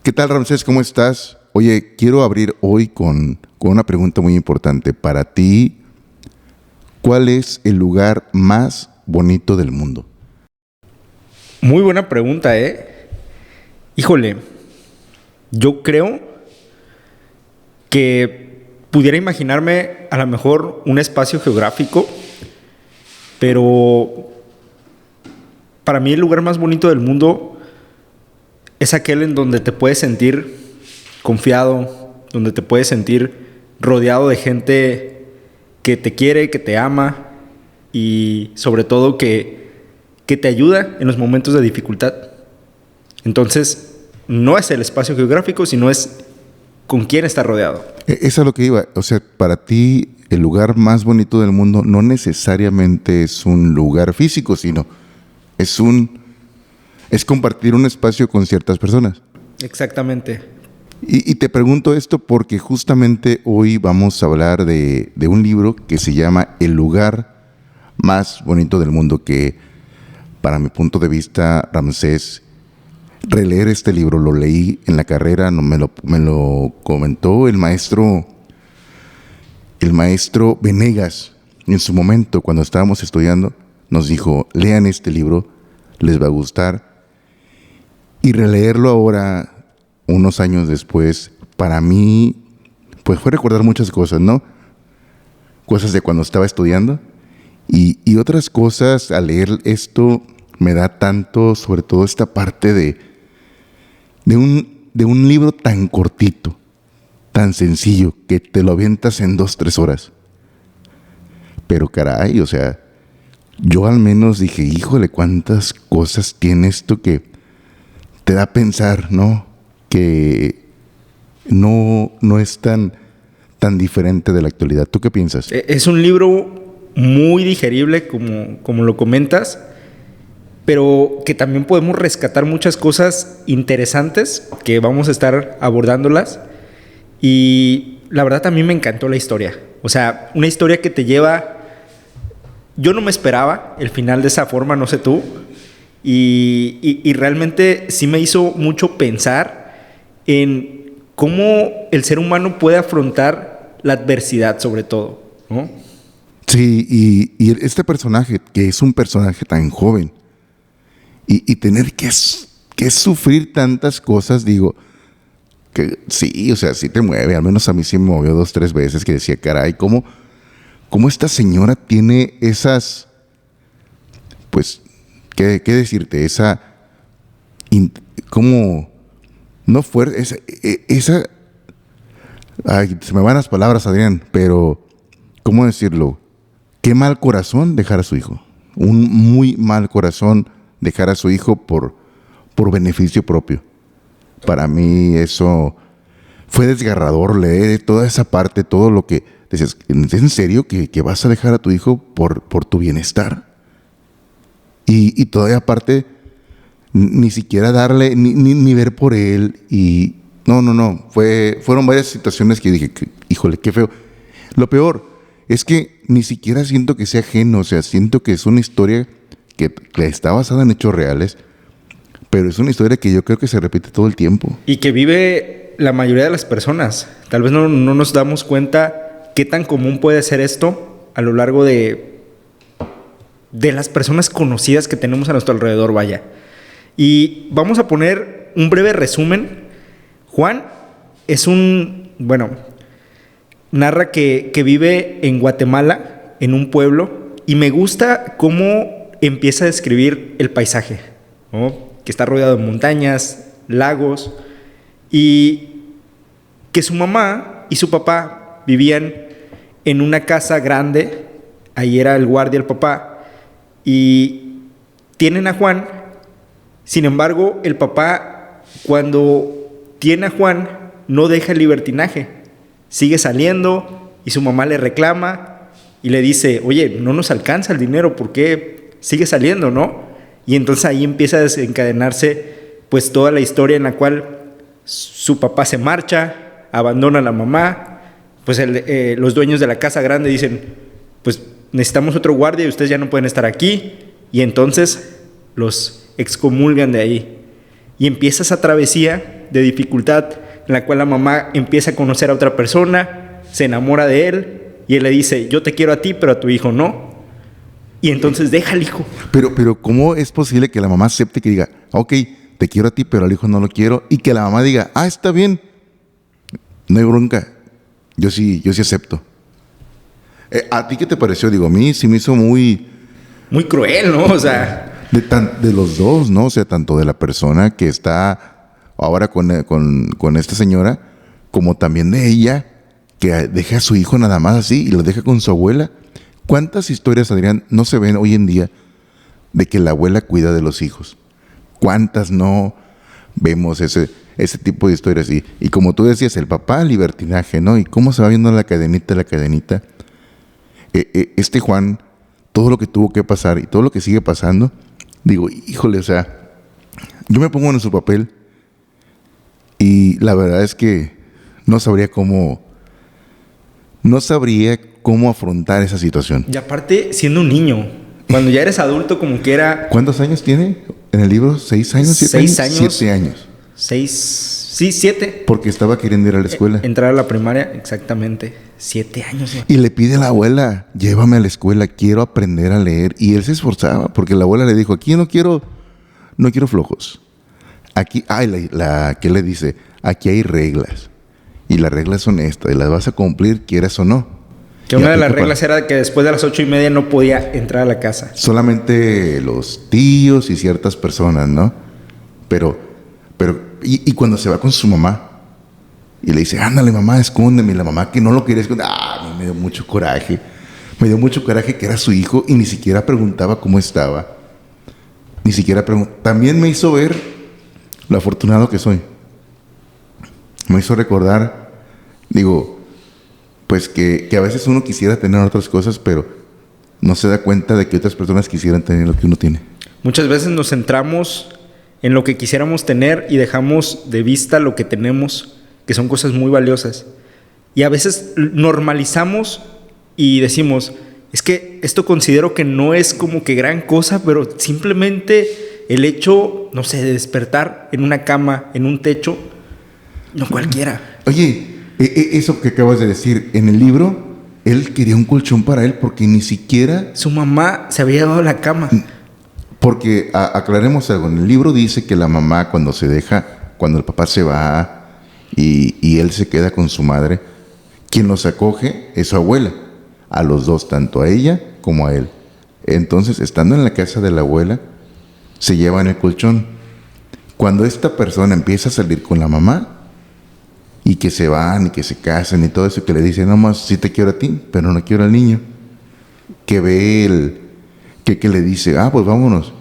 ¿Qué tal, Ramsés? ¿Cómo estás? Oye, quiero abrir hoy con una pregunta muy importante. Para ti, ¿cuál es el lugar más bonito del mundo? Muy buena pregunta, ¿eh? Híjole, yo creo que pudiera imaginarme a lo mejor un espacio geográfico, pero para mí el lugar más bonito del mundo es aquel en donde te puedes sentir confiado, donde te puedes sentir rodeado de gente que te quiere, que te ama y sobre todo que te ayuda en los momentos de dificultad. Entonces, no es el espacio geográfico, sino es con quién está rodeado. Eso es lo que iba. O sea, para ti, el lugar más bonito del mundo no necesariamente es un lugar físico, sino es compartir un espacio con ciertas personas. Exactamente. Y te pregunto esto porque justamente hoy vamos a hablar de un libro que se llama El lugar más bonito del mundo, que para mi punto de vista, Ramsés, releer este libro, lo leí en la carrera, no me lo comentó el maestro Venegas en su momento cuando estábamos estudiando, nos dijo, lean este libro, les va a gustar. Y releerlo ahora, unos años después, para mí, pues fue recordar muchas cosas, ¿no? Cosas de cuando estaba estudiando y otras cosas al leer esto me da tanto, sobre todo esta parte de un libro tan cortito, tan sencillo, que te lo avientas en 2, 3 horas. Pero caray, o sea, yo al menos dije, híjole, cuántas cosas tiene esto que te da a pensar, ¿no? Que no es tan diferente de la actualidad. ¿Tú qué piensas? Es un libro muy digerible, como lo comentas, pero que también podemos rescatar muchas cosas interesantes que vamos a estar abordándolas. Y la verdad a mí me encantó la historia. O sea, una historia que te lleva... Yo no me esperaba el final de esa forma, no sé tú. Y realmente sí me hizo mucho pensar en cómo el ser humano puede afrontar la adversidad, sobre todo, ¿no? Sí, y este personaje, que es un personaje tan joven, y tener que sufrir tantas cosas, digo, que sí, o sea, sí te mueve, al menos a mí sí me movió 2, 3 veces, que decía, caray, ¿cómo esta señora tiene esas, pues, ¿qué decirte? ¿Cómo? No fuerte, ay, se me van las palabras, Adrián, pero, ¿cómo decirlo? Qué mal corazón dejar a su hijo. Un muy mal corazón dejar a su hijo por beneficio propio. Para mí eso fue desgarrador leer toda esa parte, todo lo que decías, ¿es en serio que vas a dejar a tu hijo por tu bienestar? Y todavía aparte, ni siquiera darle, ni ver por él. Y no. Fueron varias situaciones que dije, híjole, qué feo. Lo peor es que ni siquiera siento que sea ajeno, o sea, siento que es una historia que está basada en hechos reales, pero es una historia que yo creo que se repite todo el tiempo. Y que vive la mayoría de las personas. Tal vez no nos damos cuenta qué tan común puede ser esto a lo largo de las personas conocidas que tenemos a nuestro alrededor, vaya. Y vamos a poner un breve resumen. Juan es narra que vive en Guatemala, en un pueblo, y me gusta cómo empieza a describir el paisaje, ¿no? Que está rodeado de montañas, lagos, y que su mamá y su papá vivían en una casa grande. Ahí era el guardia el papá, y tienen a Juan. Sin embargo, el papá, cuando tiene a Juan, no deja el libertinaje, sigue saliendo, y su mamá le reclama y le dice, oye, no nos alcanza el dinero, ¿por qué sigue saliendo, no? Y entonces ahí empieza a desencadenarse pues toda la historia en la cual su papá se marcha, abandona a la mamá, pues los dueños de la casa grande dicen, pues necesitamos otro guardia y ustedes ya no pueden estar aquí, y entonces los excomulgan de ahí. Y empieza esa travesía de dificultad en la cual la mamá empieza a conocer a otra persona, se enamora de él y él le dice, yo te quiero a ti, pero a tu hijo no. Y entonces deja al hijo. Pero ¿cómo es posible que la mamá acepte que diga, ok, te quiero a ti, pero al hijo no lo quiero? Y que la mamá diga, está bien, no hay bronca, yo sí acepto. ¿A ti qué te pareció? Digo, a mí sí me hizo muy cruel, ¿no? O sea, de los dos, ¿no? O sea, tanto de la persona que está ahora con esta señora, como también de ella, que deja a su hijo nada más así y lo deja con su abuela. ¿Cuántas historias, Adrián, no se ven hoy en día de que la abuela cuida de los hijos? ¿Cuántas no vemos ese tipo de historias? Y como tú decías, el papá, libertinaje, ¿no? Y cómo se va viendo la cadenita. Este Juan, todo lo que tuvo que pasar y todo lo que sigue pasando, digo, híjole, o sea, yo me pongo en su papel y la verdad es que no sabría cómo afrontar esa situación. Y aparte, siendo un niño, cuando ya eres adulto, como que era... ¿Cuántos años tiene en el libro? ¿6 años? ¿7 años? 6 años. 7 años. 6, sí, 7. Porque estaba queriendo ir a la escuela. Entrar a la primaria, exactamente. 7 años. ¿No? Y le pide a la abuela, llévame a la escuela, quiero aprender a leer. Y él se esforzaba, porque la abuela le dijo, aquí no quiero flojos. Aquí, ¿qué le dice? Aquí hay reglas. Y las reglas son estas, y las vas a cumplir, quieras o no. Que una de las reglas era que después de las 8:30 no podía entrar a la casa. Solamente los tíos y ciertas personas, ¿no? Pero cuando se va con su mamá y le dice, ándale mamá, escóndeme, y la mamá que no lo quería esconder, a mí me dio mucho coraje. Me dio mucho coraje que era su hijo y ni siquiera preguntaba cómo estaba. También me hizo ver lo afortunado que soy. Me hizo recordar, digo, pues que a veces uno quisiera tener otras cosas, pero no se da cuenta de que otras personas quisieran tener lo que uno tiene. Muchas veces nos centramos en lo que quisiéramos tener y dejamos de vista lo que tenemos, que son cosas muy valiosas. Y a veces normalizamos y decimos, es que esto considero que no es como que gran cosa, pero simplemente el hecho, no sé, de despertar en una cama, en un techo, no cualquiera. Oye, eso que acabas de decir, en el libro, él quería un colchón para él porque ni siquiera... Su mamá se había llevado a la cama. Porque, aclaremos algo, en el libro dice que la mamá cuando el papá se va y él se queda con su madre, quien los acoge es su abuela, a los dos, tanto a ella como a él. Entonces, estando en la casa de la abuela, se llevan el colchón. Cuando esta persona empieza a salir con la mamá, y que se van y que se casan y todo eso, que le dicen, no más, sí te quiero a ti, pero no quiero al niño. Que ve que le dice, pues vámonos.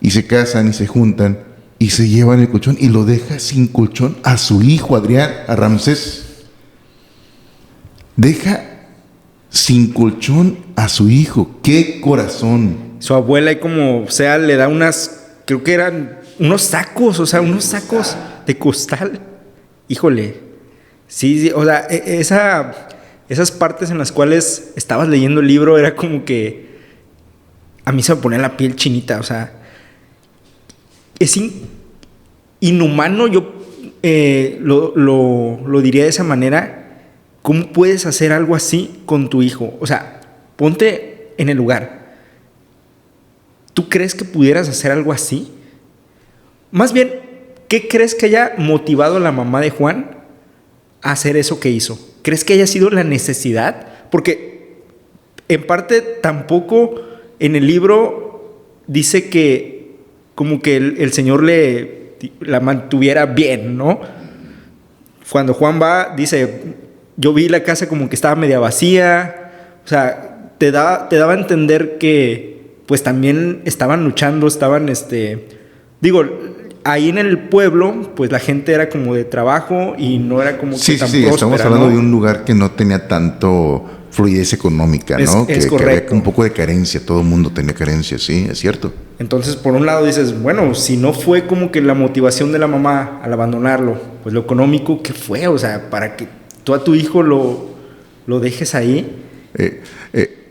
Y se casan y se juntan y se llevan el colchón y lo deja sin colchón a su hijo, Adrián, a Ramsés. Deja sin colchón a su hijo. ¡Qué corazón! Su abuela, y como sea, le da creo que eran unos sacos, unos sacos de costal. Híjole, sí, o sea, esas partes en las cuales estabas leyendo el libro era como que a mí se me ponía la piel chinita, o sea, es inhumano, yo lo diría de esa manera. ¿Cómo puedes hacer algo así con tu hijo? O sea, ponte en el lugar. ¿Tú crees que pudieras hacer algo así? Más bien, ¿qué crees que haya motivado a la mamá de Juan a hacer eso que hizo? ¿Crees que haya sido la necesidad? Porque en parte tampoco en el libro dice que como que el Señor la mantuviera bien, ¿no? Cuando Juan va, dice, yo vi la casa como que estaba media vacía. O sea, te daba a entender que pues también estaban luchando, ahí en el pueblo, pues la gente era como de trabajo y no era como que tan próspera, estamos hablando, ¿no?, de un lugar que no tenía tanto fluidez económica, ¿no? Es correcto. Que había un poco de carencia, todo el mundo tenía carencia, sí, es cierto. Entonces, por un lado dices, bueno, si no fue como que la motivación de la mamá al abandonarlo, pues lo económico, ¿qué fue? O sea, para que tú a tu hijo lo dejes ahí.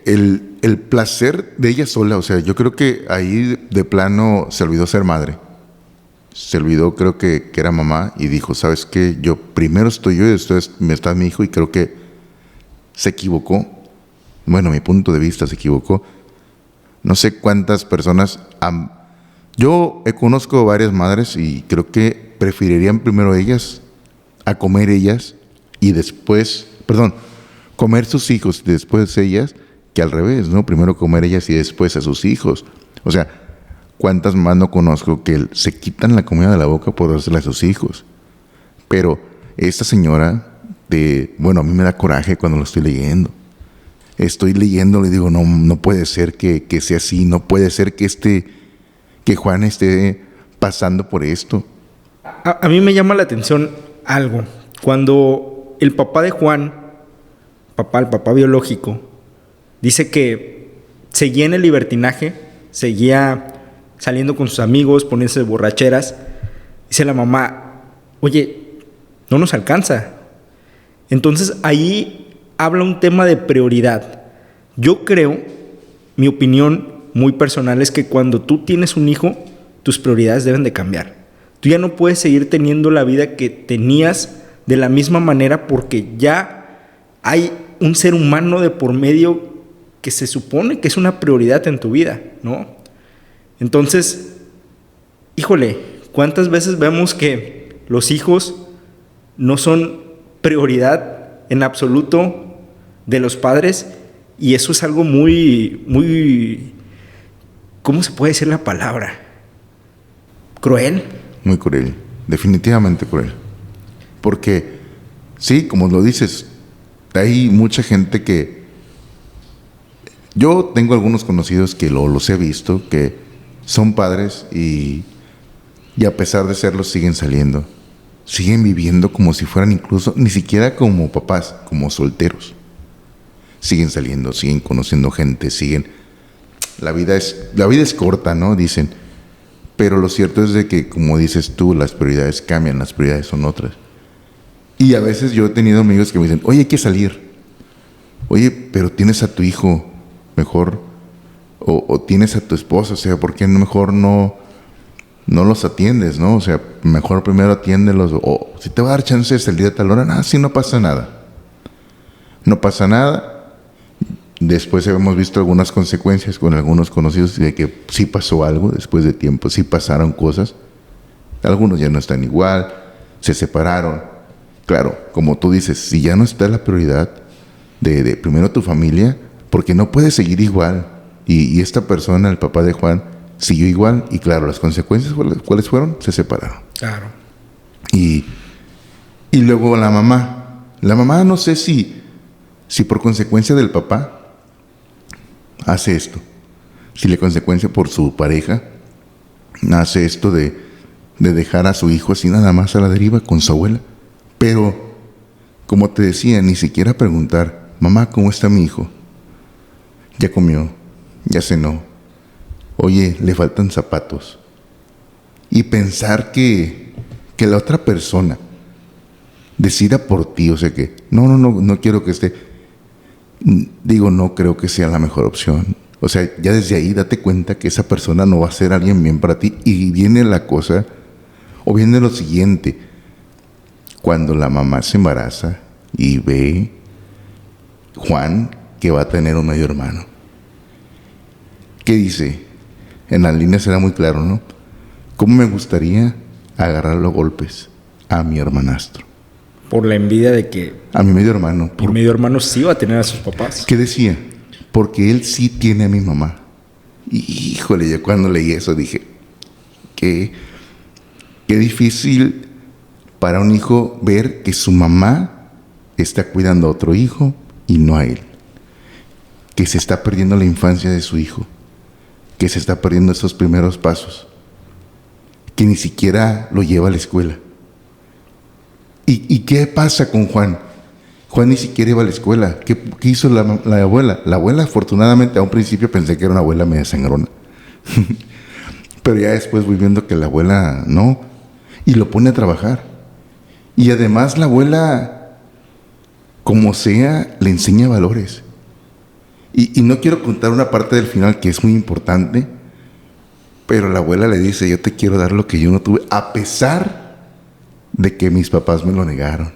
El placer de ella sola, o sea, yo creo que ahí de plano se olvidó ser madre. Se olvidó, creo que era mamá, y dijo, ¿sabes qué? Yo primero estoy yo y después me está mi hijo, y creo que se equivocó. Bueno, mi punto de vista se equivocó. No sé cuántas personas... yo conozco varias madres y creo que preferirían primero ellas a comer ellas y después... Perdón, comer sus hijos y después ellas, que al revés, ¿no? Primero comer ellas y después a sus hijos. O sea, ¿cuántas más no conozco que se quitan la comida de la boca por dársela a sus hijos? Pero esta señora, bueno, a mí me da coraje cuando lo estoy leyendo. Estoy leyendo y digo, no puede ser que sea así, no puede ser que Juan esté pasando por esto. A mí me llama la atención algo. Cuando el papá de Juan, el papá biológico, dice que seguía en el libertinaje, seguía saliendo con sus amigos, poniéndose borracheras, dice la mamá, oye, no nos alcanza. Entonces ahí habla un tema de prioridad. Yo creo, mi opinión muy personal es que cuando tú tienes un hijo, tus prioridades deben de cambiar. Tú ya no puedes seguir teniendo la vida que tenías de la misma manera porque ya hay un ser humano de por medio que se supone que es una prioridad en tu vida, ¿no? Entonces, híjole, ¿cuántas veces vemos que los hijos no son prioridad en absoluto de los padres? Y eso es algo muy, ¿cómo se puede decir la palabra? ¿Cruel? Muy cruel, definitivamente cruel. Porque, sí, como lo dices, hay mucha gente que... Yo tengo algunos conocidos que los he visto, que son padres y a pesar de serlo siguen saliendo. Siguen viviendo como si fueran incluso, ni siquiera como papás, como solteros. Siguen saliendo, siguen conociendo gente, siguen... La vida es corta, ¿no? Dicen. Pero lo cierto es de que, como dices tú, las prioridades cambian, las prioridades son otras. Y a veces yo he tenido amigos que me dicen, oye, hay que salir. Oye, pero tienes a tu hijo, mejor, o tienes a tu esposa, o sea, ¿por qué mejor no los atiendes, no? O sea, mejor primero atiéndelos, o si te va a dar chance de salir a tal hora, sí, no pasa nada. No pasa nada. Después hemos visto algunas consecuencias con algunos conocidos de que sí pasó algo después de tiempo, sí pasaron cosas. Algunos ya no están igual, se separaron. Claro, como tú dices, si ya no está la prioridad de primero tu familia, porque no puedes seguir igual. Y esta persona, el papá de Juan, siguió igual. Y claro, las consecuencias, ¿cuáles fueron? Se separaron. Claro. Y luego la mamá. La mamá no sé si por consecuencia del papá hace esto. Si la consecuencia por su pareja hace esto de dejar a su hijo así nada más a la deriva con su abuela. Pero, como te decía, ni siquiera preguntar, mamá, ¿cómo está mi hijo? ¿Ya comió? ¿Ya cenó? Oye, le faltan zapatos. Y pensar que la otra persona decida por ti, o sea que, no quiero que esté... Digo, no creo que sea la mejor opción. O sea, ya desde ahí date cuenta que esa persona no va a ser alguien bien para ti. Y viene la cosa, o viene lo siguiente. Cuando la mamá se embaraza y ve Juan que va a tener un medio hermano. ¿Qué dice? En las líneas era muy claro, ¿no? ¿Cómo me gustaría agarrarlo a golpes a mi hermanastro? Por la envidia de que... A mi medio hermano. Mi medio hermano sí iba a tener a sus papás. ¿Qué decía? Porque él sí tiene a mi mamá. Y, híjole, yo cuando leí eso dije, qué difícil para un hijo ver que su mamá está cuidando a otro hijo y no a él. Que se está perdiendo la infancia de su hijo. Que se está perdiendo esos primeros pasos. Que ni siquiera lo lleva a la escuela. ¿Y qué pasa con Juan? Juan ni siquiera iba a la escuela. ¿Qué hizo la abuela? La abuela, afortunadamente, a un principio pensé que era una abuela media sangrona. Pero ya después voy viendo que la abuela no. Y lo pone a trabajar. Y además la abuela, como sea, le enseña valores. Y no quiero contar una parte del final que es muy importante, Pero la abuela le dice, yo te quiero dar lo que yo no tuve, a pesar de que mis papás me lo negaron.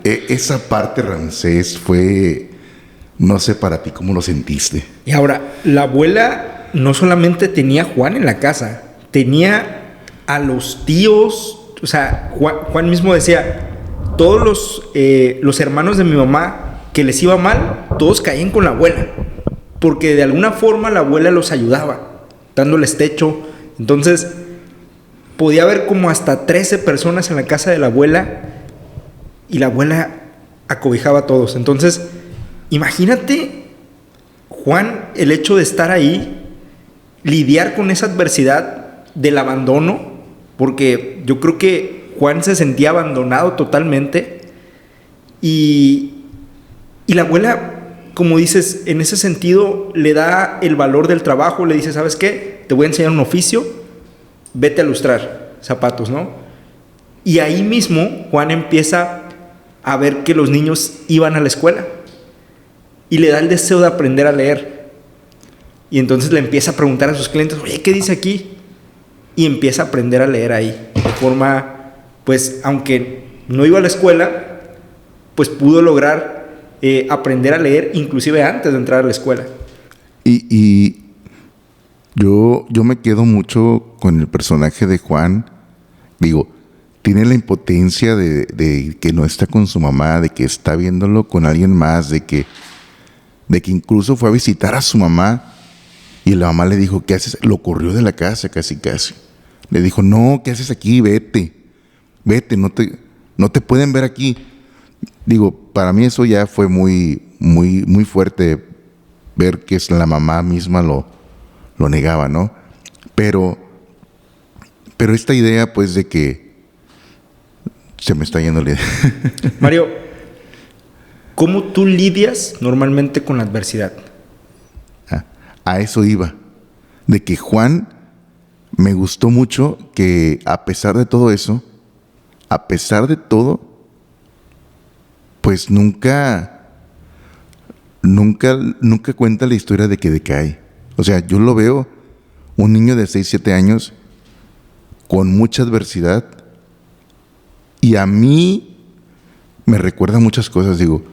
Esa parte, Ramsés, fue, no sé para ti cómo lo sentiste. Y ahora, la abuela no solamente tenía a Juan en la casa, tenía a los tíos. O sea, Juan mismo decía, todos los hermanos de mi mamá que les iba mal, todos caían con la abuela, porque de alguna forma la abuela los ayudaba, dándoles techo. Entonces, podía haber como hasta 13 personas en la casa de la abuela, y la abuela acobijaba a todos. Entonces, imagínate, Juan, el hecho de estar ahí, lidiar con esa adversidad del abandono, porque yo creo que Juan se sentía abandonado totalmente, y la abuela, como dices, en ese sentido le da el valor del trabajo, le dice, ¿sabes qué? Te voy a enseñar un oficio, vete a lustrar zapatos, ¿no? Y ahí mismo Juan empieza a ver que los niños iban a la escuela y le da el deseo de aprender a leer. Y entonces le empieza a preguntar a sus clientes, oye, ¿qué dice aquí? Y empieza a aprender a leer ahí. De forma, pues, aunque no iba a la escuela, pues pudo lograr aprender a leer inclusive antes de entrar a la escuela. Y yo me quedo mucho con el personaje de Juan. Digo, tiene la impotencia de que no está con su mamá, de que está viéndolo con alguien más, de que incluso fue a visitar a su mamá y la mamá le dijo, ¿qué haces? Lo corrió de la casa casi. Le dijo, no, ¿qué haces aquí? Vete, no te pueden ver aquí. Digo, para mí eso ya fue muy, muy, muy fuerte, ver que la mamá misma lo negaba, ¿no? Pero esta idea, pues, de que se me está yendo la idea. Mario, ¿cómo tú lidias normalmente con la adversidad? A eso iba. De que Juan, me gustó mucho que a pesar de todo eso, a pesar de todo, pues nunca cuenta la historia de que decae. O sea, yo lo veo, un niño de 6, 7 años, con mucha adversidad, y a mí me recuerda muchas cosas, digo.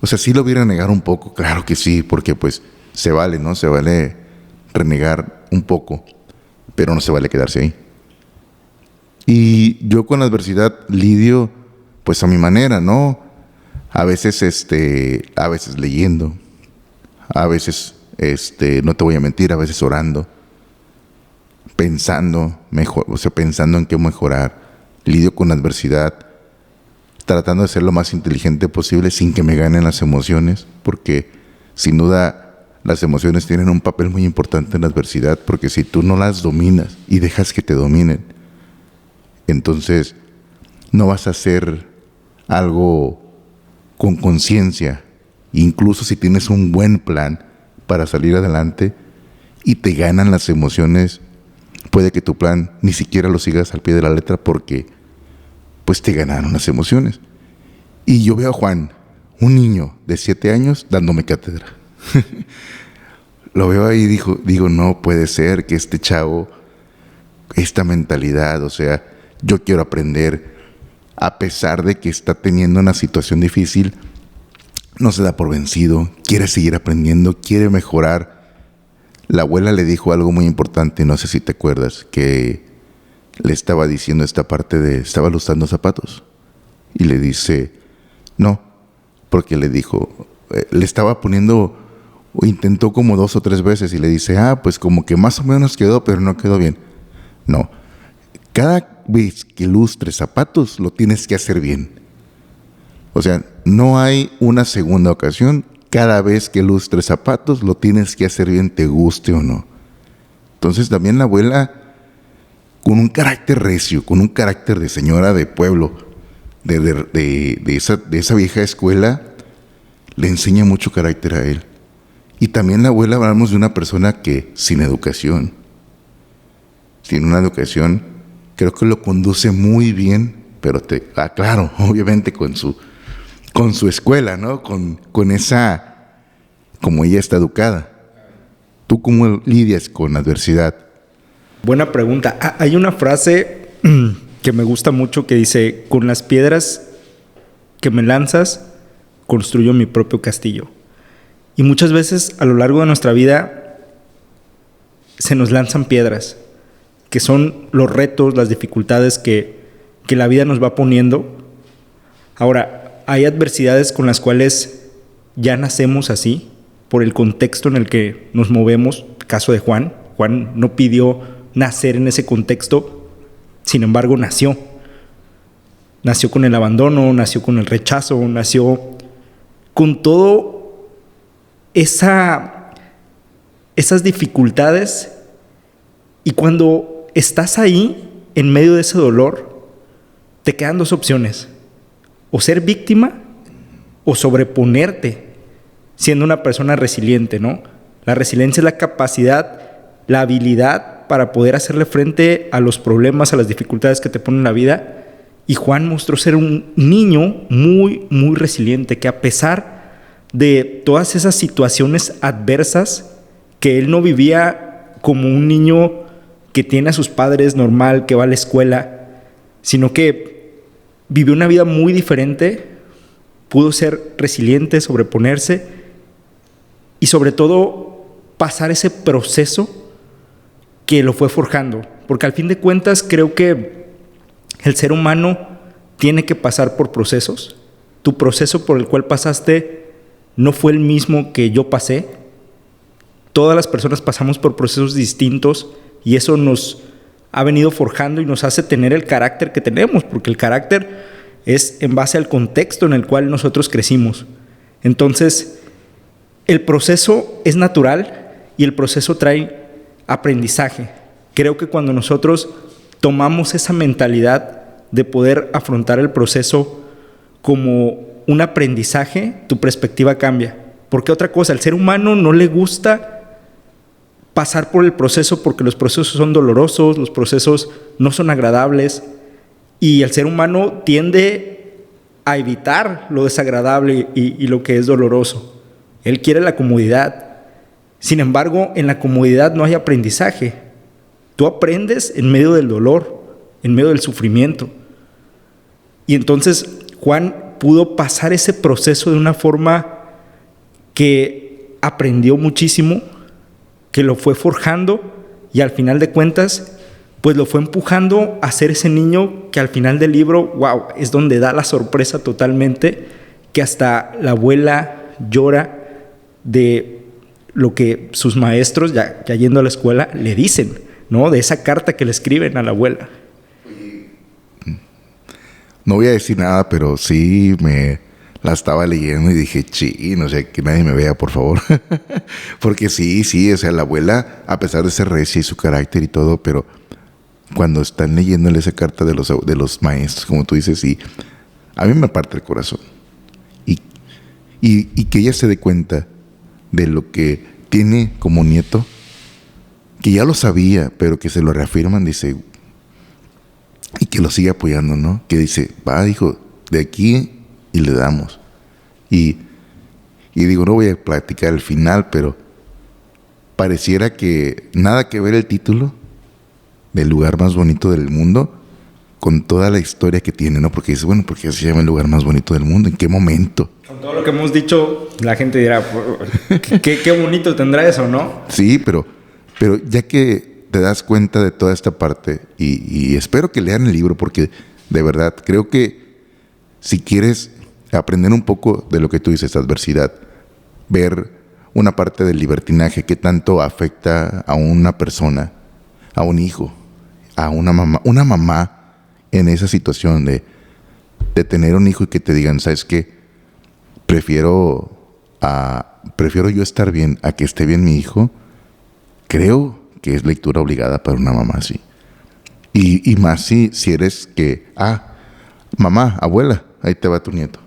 O sea, sí lo hubiera negar un poco, claro que sí, porque pues se vale, ¿no? Se vale renegar un poco, pero no se vale quedarse ahí. Y yo con la adversidad lidio, pues a mi manera, ¿no? A veces leyendo, a veces, no te voy a mentir, a veces orando, pensando en qué mejorar. Lidio con la adversidad, tratando de ser lo más inteligente posible sin que me ganen las emociones, porque sin duda las emociones tienen un papel muy importante en la adversidad, porque si tú no las dominas y dejas que te dominen, entonces no vas a hacer algo con conciencia. Incluso si tienes un buen plan para salir adelante y te ganan las emociones, puede que tu plan ni siquiera lo sigas al pie de la letra, porque pues te ganaron las emociones. Y yo veo a Juan, un niño de 7 años, dándome cátedra. Lo veo ahí y digo, no puede ser que este chavo, esta mentalidad, o sea, yo quiero aprender, a pesar de que está teniendo una situación difícil, no se da por vencido, quiere seguir aprendiendo, quiere mejorar. La abuela le dijo algo muy importante, no sé si te acuerdas, que le estaba diciendo esta parte de, estaba lustrando zapatos, y le dice, no, porque le dijo, le estaba poniendo, intentó como 2 o 3 veces, y le dice, pues como que más o menos quedó, pero no quedó bien. No, cada vez que lustres zapatos, lo tienes que hacer bien. O sea, no hay una segunda ocasión. Cada vez que lustres zapatos, lo tienes que hacer bien, te guste o no. Entonces también la abuela, con un carácter recio, con un carácter de señora de pueblo, de esa vieja escuela, le enseña mucho carácter a él. Y también la abuela, hablamos de una persona que sin educación, sin una educación, creo que lo conduce muy bien, pero claro, obviamente con su escuela, ¿no? Con esa, como ella está educada. ¿Tú cómo lidias con adversidad? Buena pregunta. Hay una frase que me gusta mucho que dice: con las piedras que me lanzas, construyo mi propio castillo. Y muchas veces a lo largo de nuestra vida se nos lanzan piedras, que son los retos, las dificultades que la vida nos va poniendo. Ahora, hay adversidades con las cuales ya nacemos así, por el contexto en el que nos movemos. Caso de Juan. Juan no pidió nacer en ese contexto, sin embargo nació. Nació con el abandono, nació con el rechazo, nació con todo esas dificultades. Y cuando estás ahí, en medio de ese dolor, te quedan dos opciones: o ser víctima o sobreponerte, siendo una persona resiliente, ¿no? La resiliencia es la capacidad, la habilidad para poder hacerle frente a los problemas, a las dificultades que te pone la vida. Y Juan mostró ser un niño muy, muy resiliente, que a pesar de todas esas situaciones adversas, que él no vivía como un niño que tiene a sus padres normal, que va a la escuela, sino que vivió una vida muy diferente, pudo ser resiliente, sobreponerse y sobre todo pasar ese proceso que lo fue forjando. Porque al fin de cuentas creo que el ser humano tiene que pasar por procesos. Tu proceso por el cual pasaste no fue el mismo que yo pasé. Todas las personas pasamos por procesos distintos y eso nos ha venido forjando y nos hace tener el carácter que tenemos, porque el carácter es en base al contexto en el cual nosotros crecimos. Entonces, el proceso es natural y el proceso trae aprendizaje. Creo que cuando nosotros tomamos esa mentalidad de poder afrontar el proceso como un aprendizaje, tu perspectiva cambia. Porque otra cosa, al ser humano no le gusta pasar por el proceso porque los procesos son dolorosos, los procesos no son agradables y el ser humano tiende a evitar lo desagradable y lo que es doloroso. Él quiere la comodidad. Sin embargo, en la comodidad no hay aprendizaje. Tú aprendes en medio del dolor, en medio del sufrimiento. Y entonces Juan pudo pasar ese proceso de una forma que aprendió muchísimo, que lo fue forjando y al final de cuentas, pues lo fue empujando a ser ese niño que al final del libro, wow, es donde da la sorpresa totalmente, que hasta la abuela llora de lo que sus maestros, ya yendo a la escuela, le dicen, ¿no? De esa carta que le escriben a la abuela. No voy a decir nada, pero sí me la estaba leyendo y dije, no sé, que nadie me vea, por favor. Porque sí, o sea, la abuela, a pesar de ser recia y su carácter y todo, pero cuando están leyéndole esa carta de los maestros, como tú dices, sí, a mí me parte el corazón. Y que ella se dé cuenta de lo que tiene como nieto, que ya lo sabía, pero que se lo reafirman, dice, y que lo sigue apoyando, ¿no? Que dice, va, hijo, de aquí y le damos. Y digo, no voy a platicar el final, pero pareciera que nada que ver el título del lugar más bonito del mundo con toda la historia que tiene, ¿no? Porque dice, bueno, porque se llama el lugar más bonito del mundo, ¿en qué momento? Con todo lo que hemos dicho, la gente dirá, qué bonito tendrá eso, ¿no? Sí, pero ya que te das cuenta de toda esta parte y espero que lean el libro porque de verdad creo que si quieres aprender un poco de lo que tú dices, adversidad, ver una parte del libertinaje que tanto afecta a una persona, a un hijo, a una mamá en esa situación de tener un hijo y que te digan, ¿sabes qué? Prefiero yo estar bien a que esté bien mi hijo. Creo que es lectura obligada para una mamá así. Y más si eres que, mamá, abuela, ahí te va tu nieto.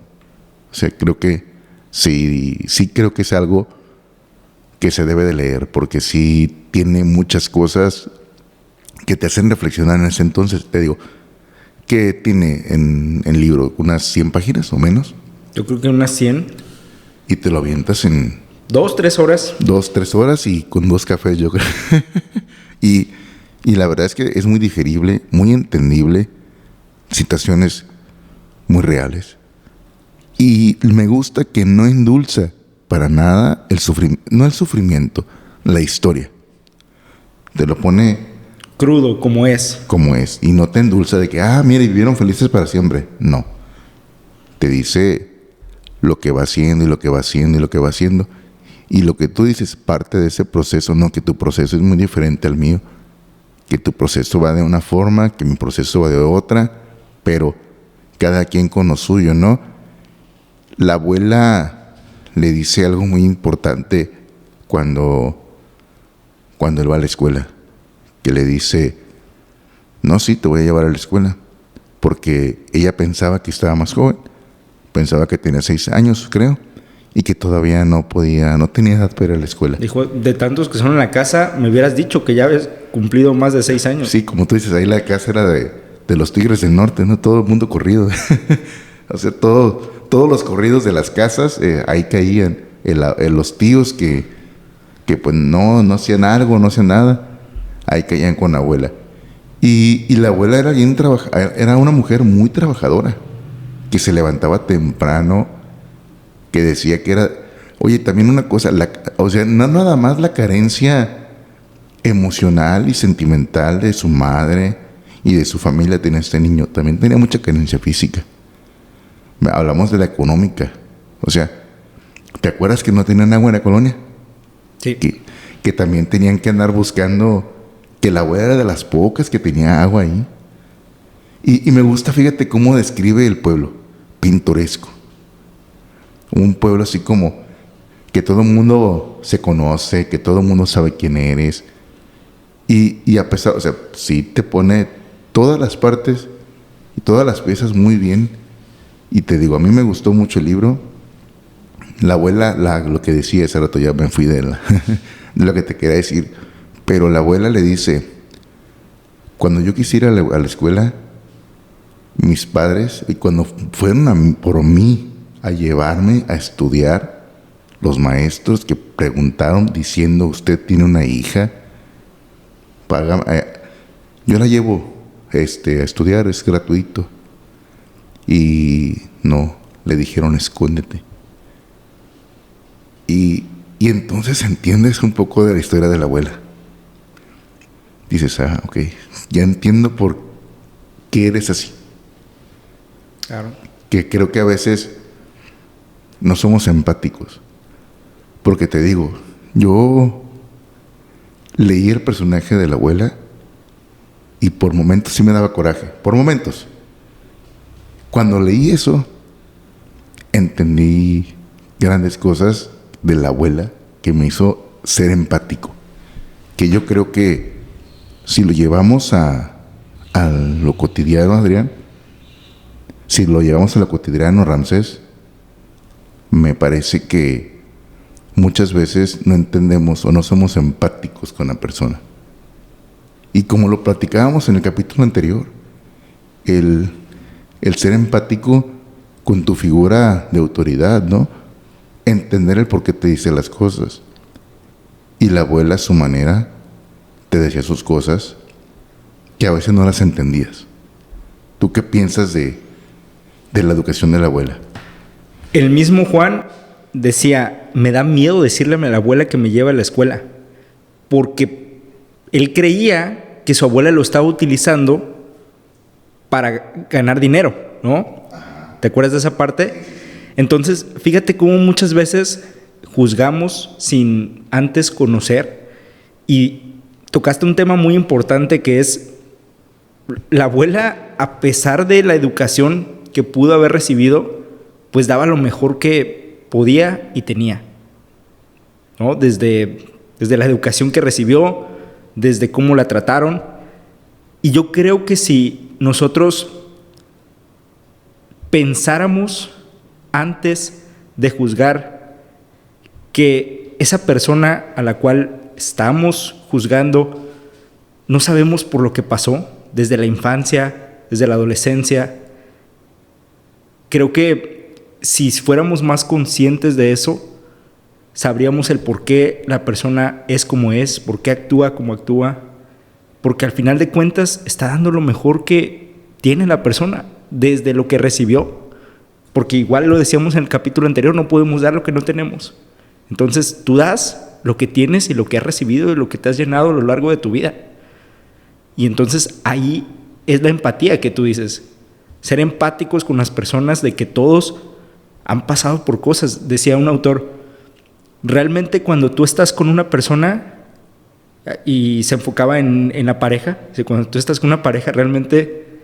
O sea, creo que sí creo que es algo que se debe de leer, porque sí tiene muchas cosas que te hacen reflexionar en ese entonces. Te digo, ¿qué tiene en el libro? ¿Unas 100 páginas o menos? Yo creo que unas 100. Y te lo avientas en 2, 3 horas. 2, 3 horas y con 2 cafés, yo creo. y, y la verdad es que es muy digerible, muy entendible, situaciones muy reales. Y me gusta que no endulza para nada el sufrimiento, no el sufrimiento, la historia. Te lo pone Crudo, como es. como es. Y no te endulza de que, mire, vivieron felices para siempre. No. Te dice lo que va haciendo y lo que va haciendo y lo que va haciendo. Y lo que tú dices, parte de ese proceso, no, que tu proceso es muy diferente al mío. Que tu proceso va de una forma, que mi proceso va de otra. Pero cada quien con lo suyo, ¿no? La abuela le dice algo muy importante cuando él va a la escuela. Que le dice, no, sí, te voy a llevar a la escuela. Porque ella pensaba que estaba más joven. Pensaba que tenía 6 años, creo. Y que todavía no tenía edad para ir a la escuela. Dijo, de tantos que son en la casa, me hubieras dicho que ya habías cumplido más de 6 años. Sí, como tú dices, ahí la casa era de los Tigres del Norte, ¿no? Todo el mundo corrido. O sea, todos los corridos de las casas, ahí caían los tíos que pues no hacían algo, no hacían nada. Ahí caían con la abuela. Y la abuela era una mujer muy trabajadora, que se levantaba temprano, que decía que era... Oye, también una cosa, o sea, no nada más la carencia emocional y sentimental de su madre y de su familia tenía este niño, también tenía mucha carencia física. Hablamos de la económica. O sea, ¿te acuerdas que no tenían agua en la colonia? Sí. Que también tenían que andar buscando, que la abuela era de las pocas que tenía agua ahí. Y me gusta, fíjate cómo describe el pueblo, pintoresco. Un pueblo así como que todo el mundo se conoce, que todo el mundo sabe quién eres. Y a pesar, o sea, sí te pone todas las partes y todas las piezas muy bien. Y te digo, a mí me gustó mucho el libro. La abuela, lo que decía ese rato, ya me fui de lo que te quería decir. Pero la abuela le dice, cuando yo quisiera ir a la escuela, mis padres, y cuando fueron por mí a llevarme a estudiar, los maestros que preguntaron diciendo, usted tiene una hija, yo la llevo a estudiar, es gratuito. Y no, le dijeron, escóndete. Y entonces entiendes un poco de la historia de la abuela. Dices, ok, ya entiendo por qué eres así. Claro. Que creo que a veces no somos empáticos. Porque te digo, yo leí el personaje de la abuela y por momentos sí me daba coraje. Por momentos. Cuando leí eso, entendí grandes cosas de la abuela que me hizo ser empático. Que yo creo que si lo llevamos a lo cotidiano, Adrián, si lo llevamos a lo cotidiano, Ramsés, me parece que muchas veces no entendemos o no somos empáticos con la persona. Y como lo platicábamos en el capítulo anterior, el ser empático con tu figura de autoridad, ¿no? Entender el por qué te dice las cosas. Y la abuela, a su manera, te decía sus cosas que a veces no las entendías. ¿Tú qué piensas de la educación de la abuela? El mismo Juan decía, me da miedo decirle a la abuela que me lleva a la escuela, porque él creía que su abuela lo estaba utilizando para ganar dinero, ¿no? ¿Te acuerdas de esa parte? Entonces, fíjate cómo muchas veces juzgamos sin antes conocer, y tocaste un tema muy importante que es la abuela, a pesar de la educación que pudo haber recibido, pues daba lo mejor que podía y tenía, ¿no? Desde la educación que recibió, desde cómo la trataron. Y yo creo que si nosotros pensáramos antes de juzgar que esa persona a la cual estamos juzgando no sabemos por lo que pasó desde la infancia, desde la adolescencia, creo que si fuéramos más conscientes de eso, sabríamos el por qué la persona es como es, por qué actúa como actúa, porque al final de cuentas está dando lo mejor que tiene la persona desde lo que recibió, porque igual lo decíamos en el capítulo anterior, no podemos dar lo que no tenemos. Entonces tú das lo que tienes y lo que has recibido y lo que te has llenado a lo largo de tu vida. Y entonces ahí es la empatía que tú dices, ser empáticos con las personas, de que todos han pasado por cosas. Decía un autor, realmente cuando tú estás con una persona, y se enfocaba en la pareja, cuando tú estás con una pareja realmente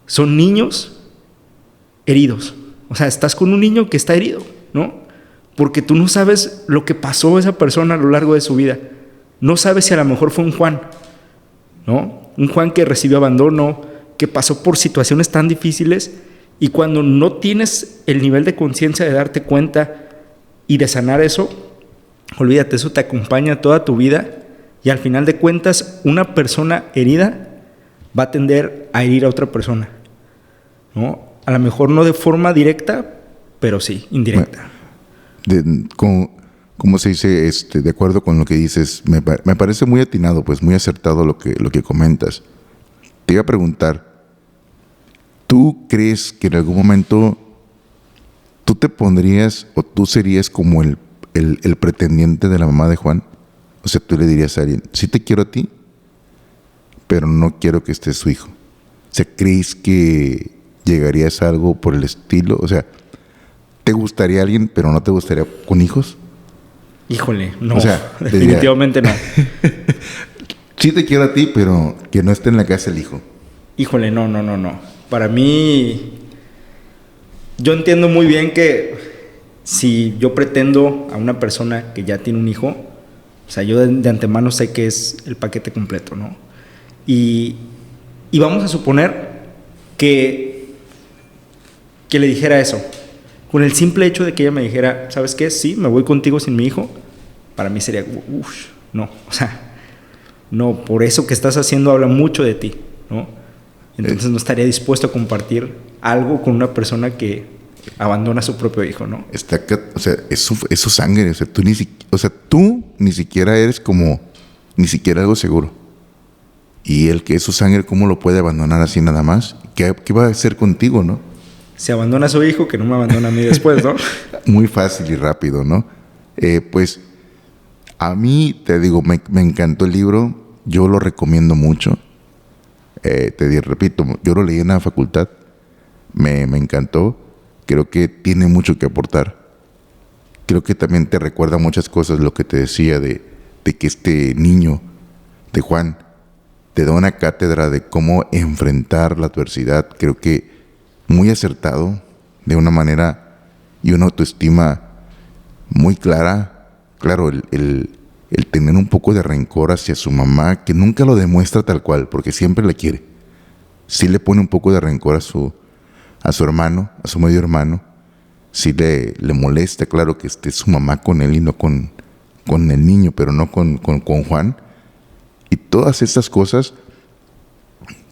son niños heridos. O sea, estás con un niño que está herido, ¿no? Porque tú no sabes lo que pasó esa persona a lo largo de su vida. No sabes si a lo mejor fue un Juan, ¿no? Un Juan que recibió abandono, que pasó por situaciones tan difíciles, y cuando no tienes el nivel de conciencia de darte cuenta y de sanar eso, olvídate, eso te acompaña toda tu vida, y al final de cuentas una persona herida va a tender a herir a otra persona, ¿no? A lo mejor no de forma directa, pero sí, indirecta. ¿Cómo se dice? De acuerdo con lo que dices, me parece muy atinado, pues muy acertado lo que comentas. Te iba a preguntar, ¿tú crees que en algún momento tú te pondrías o tú serías como el pretendiente de la mamá de Juan? O sea, tú le dirías a alguien, sí te quiero a ti, pero no quiero que estés su hijo. O sea, ¿crees que llegarías a algo por el estilo? O sea, ¿te gustaría alguien, pero no te gustaría con hijos? Híjole, no, o sea, definitivamente no. Sí te quiero a ti, pero que no esté en la casa el hijo. Híjole, no. Para mí, yo entiendo muy bien que si yo pretendo a una persona que ya tiene un hijo, o sea, yo de antemano sé que es el paquete completo, ¿no? Y vamos a suponer que le dijera eso. Con el simple hecho de que ella me dijera, ¿sabes qué? Sí, me voy contigo sin mi hijo. Para mí sería, no. O sea, no, por eso que estás haciendo habla mucho de ti, ¿no? Entonces no estaría dispuesto a compartir algo con una persona que abandona a su propio hijo, ¿no? O sea, es su sangre. O sea, tú ni siquiera eres como, ni siquiera algo seguro. Y el que es su sangre, ¿cómo lo puede abandonar así nada más? ¿Qué va a hacer contigo, no? Se abandona a su hijo, que no me abandona a mí después, ¿no? Muy fácil y rápido, ¿no? Pues a mí, te digo, me encantó el libro. Yo lo recomiendo mucho. Repito, yo lo leí en la facultad. Me encantó. Creo que tiene mucho que aportar. Creo que también te recuerda muchas cosas, lo que te decía de que este niño de Juan te da una cátedra de cómo enfrentar la adversidad. Creo que muy acertado, de una manera y una autoestima muy clara. Claro, el tener un poco de rencor hacia su mamá, que nunca lo demuestra tal cual, porque siempre le quiere. Sí le pone un poco de rencor a su hermano, a su medio hermano. Sí le molesta, claro, que esté su mamá con él y no con el niño, pero no con Juan. Y todas estas cosas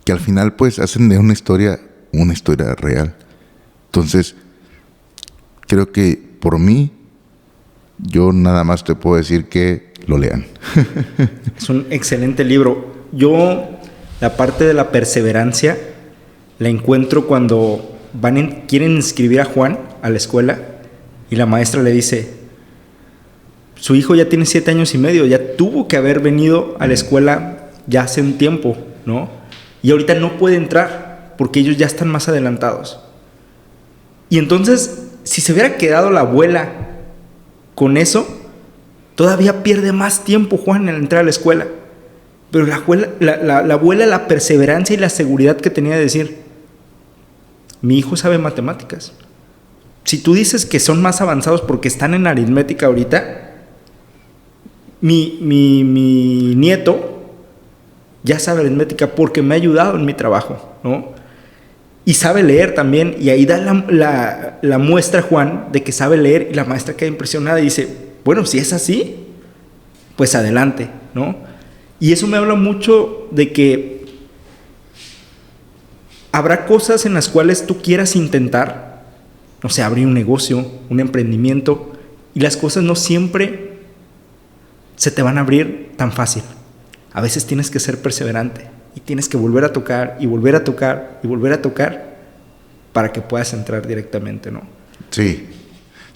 que al final pues hacen de una historia real. Entonces, creo que por mí, yo nada más te puedo decir que lo lean. Es un excelente libro. Yo, la parte de la perseverancia la encuentro cuando quieren inscribir a Juan a la escuela y la maestra le dice, su hijo ya tiene 7 años y medio, ya tuvo que haber venido a la escuela ya hace un tiempo, ¿no? Y ahorita no puede entrar porque ellos ya están más adelantados. Y entonces, si se hubiera quedado la abuela con eso, todavía pierde más tiempo Juan en entrar a la escuela. Pero la abuela, la perseverancia y la seguridad que tenía de decir, mi hijo sabe matemáticas. Si tú dices que son más avanzados porque están en aritmética ahorita, mi nieto ya sabe aritmética porque me ha ayudado en mi trabajo, ¿no? Y sabe leer también, y ahí da la muestra Juan de que sabe leer, y la maestra queda impresionada y dice, bueno, si es así, pues adelante, ¿no? Y eso me habla mucho de que habrá cosas en las cuales tú quieras intentar, no sé, abrir un negocio, un emprendimiento, Y las cosas no siempre se te van a abrir tan fácil. A veces tienes que ser perseverante y tienes que volver a tocar y volver a tocar y volver a tocar para que puedas entrar directamente, ¿no? Sí.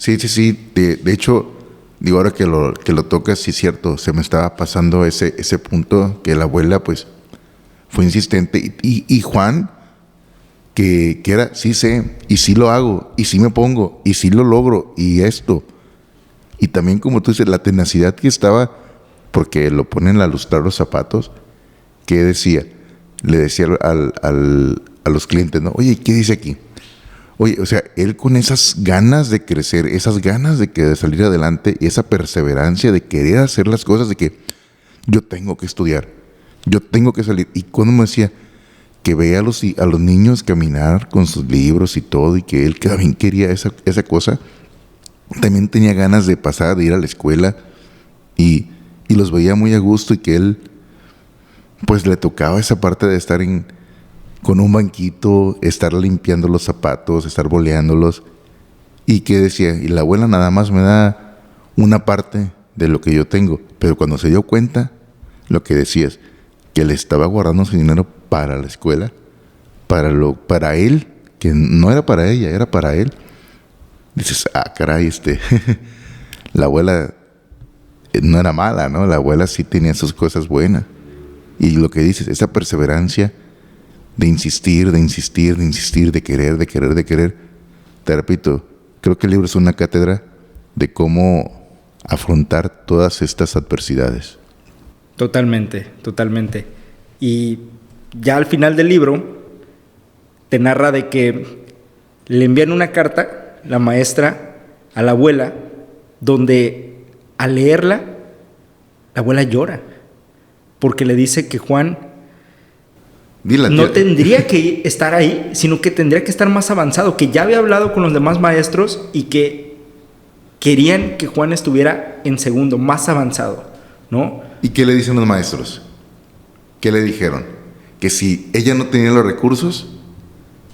De hecho, digo, ahora que lo tocas, sí es cierto, se me estaba pasando ese punto que la abuela, pues, fue insistente. Y Juan, que era, sí sé, y sí lo hago, y sí me pongo, y sí lo logro, y esto. Y también, como tú dices, la tenacidad que estaba, porque lo ponen a lustrar los zapatos, que decía, le decía a los clientes, ¿no? Oye, ¿qué dice aquí? Oye, o sea, él con esas ganas de crecer, esas ganas de salir adelante, y esa perseverancia de querer hacer las cosas, de que yo tengo que estudiar, yo tengo que salir. Y cuando me decía que veía a los niños caminar con sus libros y todo, y que él también quería esa cosa, también tenía ganas de pasar, de ir a la escuela, y los veía muy a gusto, y que él, pues le tocaba esa parte de estar con un banquito, estar limpiando los zapatos, estar boleándolos, y que decía, y la abuela nada más me da una parte de lo que yo tengo. Pero cuando se dio cuenta, lo que decías, que le estaba guardando su dinero para la escuela, para él, que no era para ella, era para él. Dices, caray, la abuela no era mala, ¿no? La abuela sí tenía sus cosas buenas. Y lo que dices, esa perseverancia de insistir, de querer. Te repito, creo que el libro es una cátedra de cómo afrontar todas estas adversidades. Totalmente. Y ya al final del libro te narra de que le envían una carta, la maestra, a la abuela, donde al leerla, la abuela llora, porque le dice que Juan no tendría que estar ahí, sino que tendría que estar más avanzado, que ya había hablado con los demás maestros y que querían que Juan estuviera en segundo, más avanzado, ¿no? ¿Y qué le dicen los maestros? ¿Qué le dijeron? Que si ella no tenía los recursos,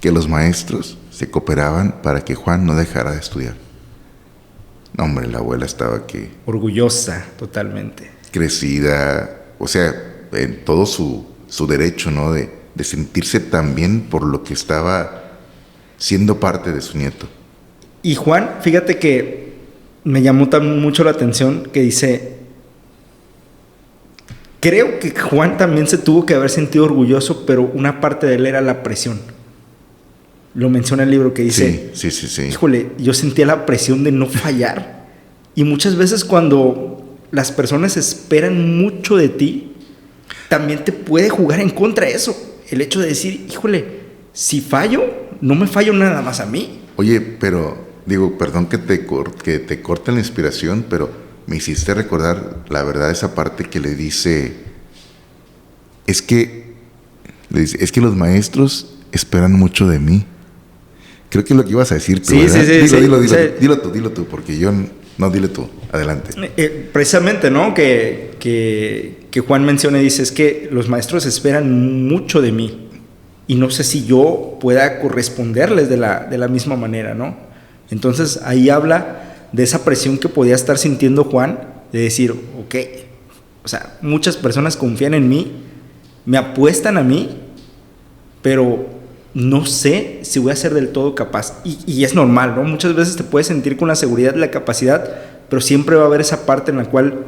que los maestros se cooperaban para que Juan no dejara de estudiar. No, hombre, la abuela estaba aquí. Orgullosa, totalmente. Crecida, o sea, en todo su derecho, ¿no? De sentirse tan bien por lo que estaba siendo parte de su nieto. Y Juan, fíjate que me llamó mucho la atención que dice, creo que Juan también se tuvo que haber sentido orgulloso, pero una parte de él era la presión. Lo menciona el libro que dice, sí. Híjole, yo sentía la presión de no fallar. Y muchas veces cuando las personas esperan mucho de ti, también te puede jugar en contra eso. El hecho de decir, híjole, si fallo, no me fallo nada más a mí. Oye, pero, digo, perdón que te corte la inspiración, pero me hiciste recordar, la verdad, esa parte que le dice, es que los maestros esperan mucho de mí. Creo que es lo que ibas a decir tú, ¿verdad? Dilo tú, porque yo... No, dile tú, adelante. Precisamente, ¿no? Que Juan menciona y dice, es que los maestros esperan mucho de mí y no sé si yo pueda corresponderles de la misma manera, ¿no? Entonces ahí habla de esa presión que podía estar sintiendo Juan, de decir, ok, o sea, muchas personas confían en mí, me apuestan a mí, pero no sé si voy a ser del todo capaz. Y es normal, ¿no? Muchas veces te puedes sentir con la seguridad de la capacidad, pero siempre va a haber esa parte en la cual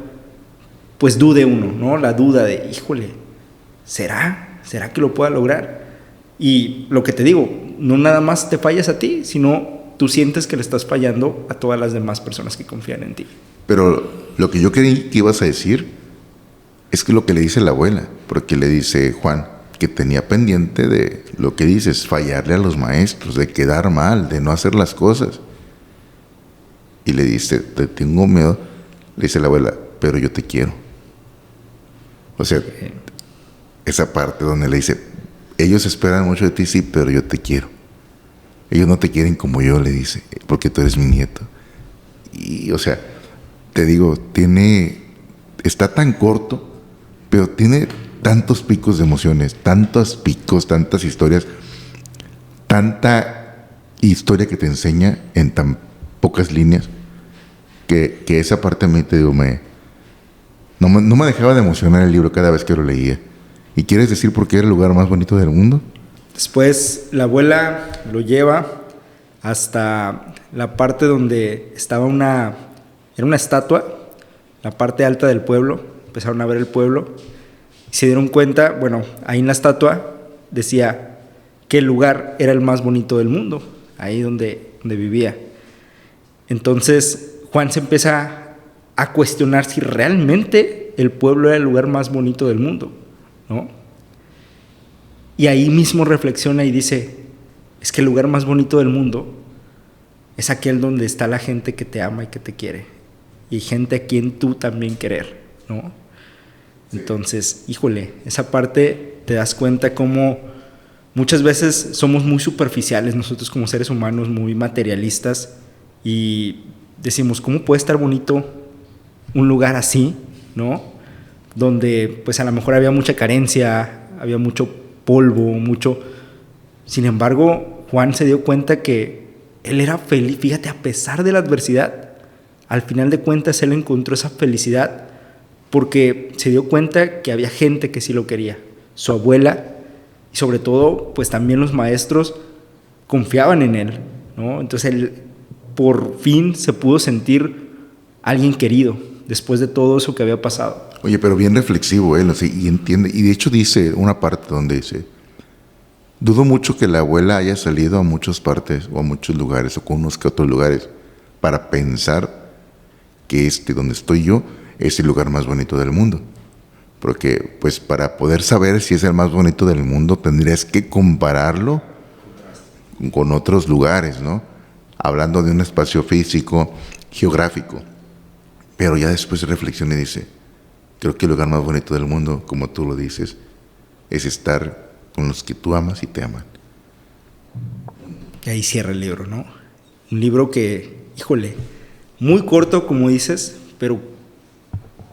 pues dude uno, ¿no? La duda de, híjole, ¿será que lo pueda lograr? Y lo que te digo, no nada más te fallas a ti, sino tú sientes que le estás fallando a todas las demás personas que confían en ti. Pero lo que yo creí que ibas a decir es que lo que le dice la abuela, porque le dice Juan que tenía pendiente de lo que dices, fallarle a los maestros, de quedar mal, de no hacer las cosas. Y le dice, te tengo miedo, le dice la abuela, pero yo te quiero. O sea, esa parte donde le dice, ellos esperan mucho de ti, sí, pero yo te quiero. Ellos no te quieren como yo, le dice, porque tú eres mi nieto. Y, o sea, te digo, está tan corto, pero tiene tantos picos de emociones, tantos picos, tantas historias, tanta historia que te enseña en tan pocas líneas, que esa parte a mí, te digo, no me dejaba de emocionar el libro cada vez que lo leía. ¿Y quieres decir por qué era el lugar más bonito del mundo? Después la abuela lo lleva hasta la parte donde estaba era una estatua, la parte alta del pueblo. Empezaron a ver el pueblo y se dieron cuenta, bueno, ahí en la estatua decía que el lugar era el más bonito del mundo, ahí donde vivía. Entonces Juan se empieza a cuestionar si realmente el pueblo era el lugar más bonito del mundo, ¿no? Y ahí mismo reflexiona y dice, es que el lugar más bonito del mundo es aquel donde está la gente que te ama y que te quiere, y gente a quien tú también querer, ¿no? Entonces, híjole, esa parte te das cuenta cómo muchas veces somos muy superficiales nosotros como seres humanos, muy materialistas, y decimos, ¿cómo puede estar bonito un lugar así, ¿no? Donde pues a lo mejor había mucha carencia, había mucho polvo, mucho... Sin embargo, Juan se dio cuenta que él era feliz, fíjate, a pesar de la adversidad, al final de cuentas él encontró esa felicidad porque se dio cuenta que había gente que sí lo quería, su abuela y sobre todo pues también los maestros confiaban en él, ¿no? Entonces él por fin se pudo sentir alguien querido después de todo eso que había pasado. Oye, pero bien reflexivo él, así, y entiende, y de hecho dice una parte donde dice, dudo mucho que la abuela haya salido a muchas partes o a muchos lugares o con unos que otros lugares para pensar que donde estoy yo es el lugar más bonito del mundo. Porque pues para poder saber si es el más bonito del mundo tendrías que compararlo con otros lugares, ¿no? Hablando de un espacio físico, geográfico. Pero ya después reflexiona y dice, creo que el lugar más bonito del mundo, como tú lo dices, es estar con los que tú amas y te aman. Y ahí cierra el libro, ¿no? Un libro que, híjole, muy corto, como dices, pero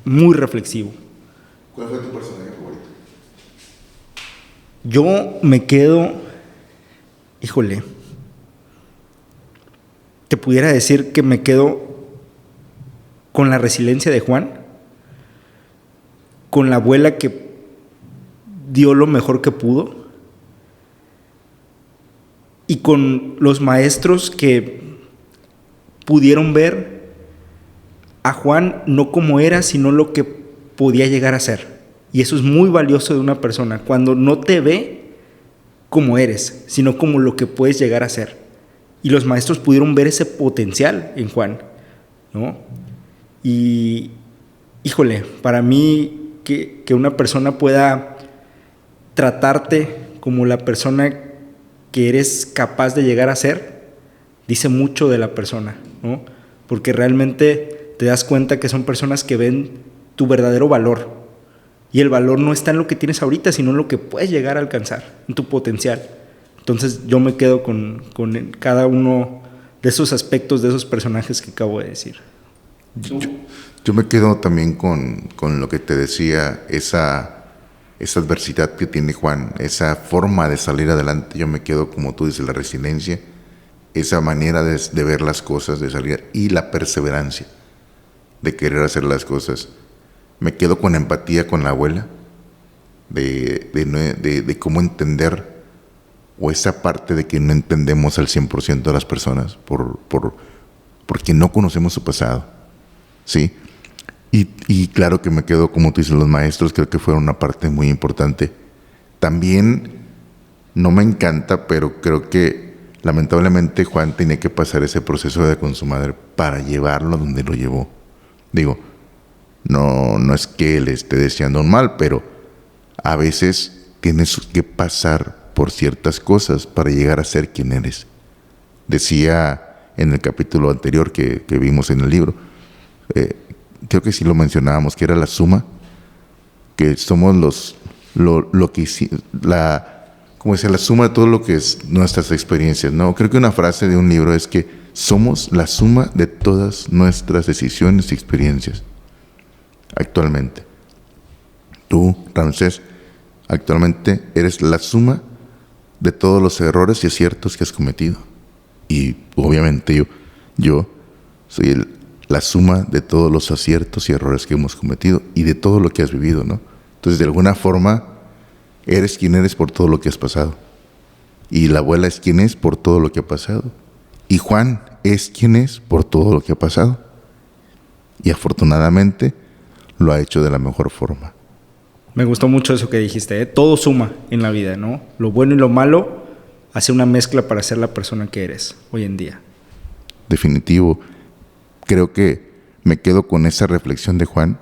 muy reflexivo. ¿Cuál fue tu personaje favorito? Yo me quedo, híjole, te pudiera decir que me quedo con la resiliencia de Juan, con la abuela que dio lo mejor que pudo y con los maestros que pudieron ver a Juan no como era, sino lo que podía llegar a ser. Y eso es muy valioso de una persona, cuando no te ve como eres, sino como lo que puedes llegar a ser. Y los maestros pudieron ver ese potencial en Juan, ¿no? Y, híjole, para mí que una persona pueda tratarte como la persona que eres capaz de llegar a ser, dice mucho de la persona, ¿no? Porque realmente te das cuenta que son personas que ven tu verdadero valor. Y el valor no está en lo que tienes ahorita, sino en lo que puedes llegar a alcanzar, en tu potencial. Entonces yo me quedo con cada uno de esos aspectos, de esos personajes que acabo de decir. Yo me quedo también con lo que te decía, esa adversidad que tiene Juan, esa forma de salir adelante. Yo me quedo, como tú dices, la resiliencia, esa manera de ver las cosas, de salir, y la perseverancia de querer hacer las cosas. Me quedo con empatía con la abuela, de cómo entender, o esa parte de que no entendemos al 100% de las personas porque no conocemos su pasado, ¿sí? Y claro que me quedo, como tú dices, los maestros creo que fueron una parte muy importante. También no me encanta, pero creo que lamentablemente Juan tenía que pasar ese proceso con su madre para llevarlo donde lo llevó. Digo, no es que le esté deseando un mal, pero a veces tienes que pasar por ciertas cosas para llegar a ser quien eres. Decía en el capítulo anterior que vimos en el libro, creo que sí lo mencionábamos, que era la suma, que somos como decía, la suma de todo lo que es nuestras experiencias, ¿no? Creo que una frase de un libro es que somos la suma de todas nuestras decisiones y experiencias. Actualmente, tú, Ramsés, actualmente eres la suma de todos los errores y aciertos que has cometido. Y obviamente yo soy la suma de todos los aciertos y errores que hemos cometido y de todo lo que has vivido, ¿no? Entonces, de alguna forma, eres quien eres por todo lo que has pasado. Y la abuela es quien es por todo lo que ha pasado. Y Juan es quien es por todo lo que ha pasado. Y afortunadamente lo ha hecho de la mejor forma. Me gustó mucho eso que dijiste, ¿eh? Todo suma en la vida, ¿no? Lo bueno y lo malo hace una mezcla para ser la persona que eres hoy en día. Definitivo. Creo que me quedo con esa reflexión de Juan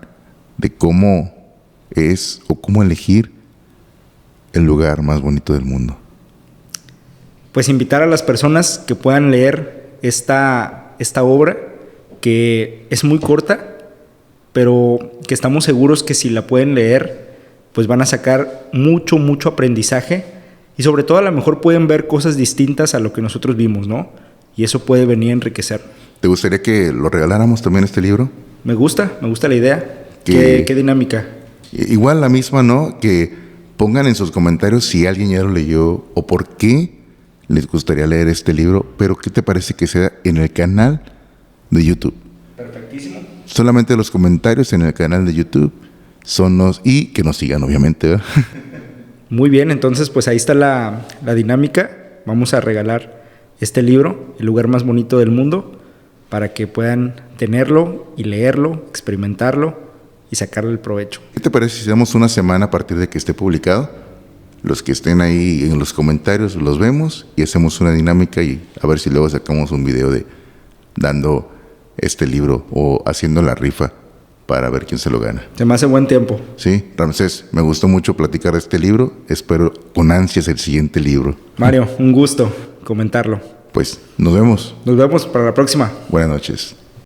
de cómo es o cómo elegir el lugar más bonito del mundo. Pues invitar a las personas que puedan leer esta obra, que es muy corta, pero que estamos seguros que si la pueden leer, pues van a sacar mucho, mucho aprendizaje y sobre todo a lo mejor pueden ver cosas distintas a lo que nosotros vimos, ¿no? Y eso puede venir a enriquecer. ¿Te gustaría que lo regaláramos también este libro? Me gusta la idea. ¿Qué dinámica? Igual la misma, ¿no? Que pongan en sus comentarios si alguien ya lo leyó o por qué les gustaría leer este libro, pero ¿qué te parece que sea en el canal de YouTube? Perfectísimo. Solamente los comentarios en el canal de YouTube y que nos sigan, obviamente, ¿verdad? Muy bien, entonces pues ahí está la dinámica. Vamos a regalar este libro, El lugar más bonito del mundo, para que puedan tenerlo y leerlo, experimentarlo y sacarle el provecho. ¿Qué te parece si damos una semana a partir de que esté publicado? Los que estén ahí en los comentarios los vemos y hacemos una dinámica y a ver si luego sacamos un video de dando este libro o haciendo la rifa para ver quién se lo gana. Se me hace buen tiempo. Sí, Ramsés, me gustó mucho platicar de este libro. Espero con ansias el siguiente libro. Mario, un gusto comentarlo. Pues nos vemos. Nos vemos para la próxima. Buenas noches.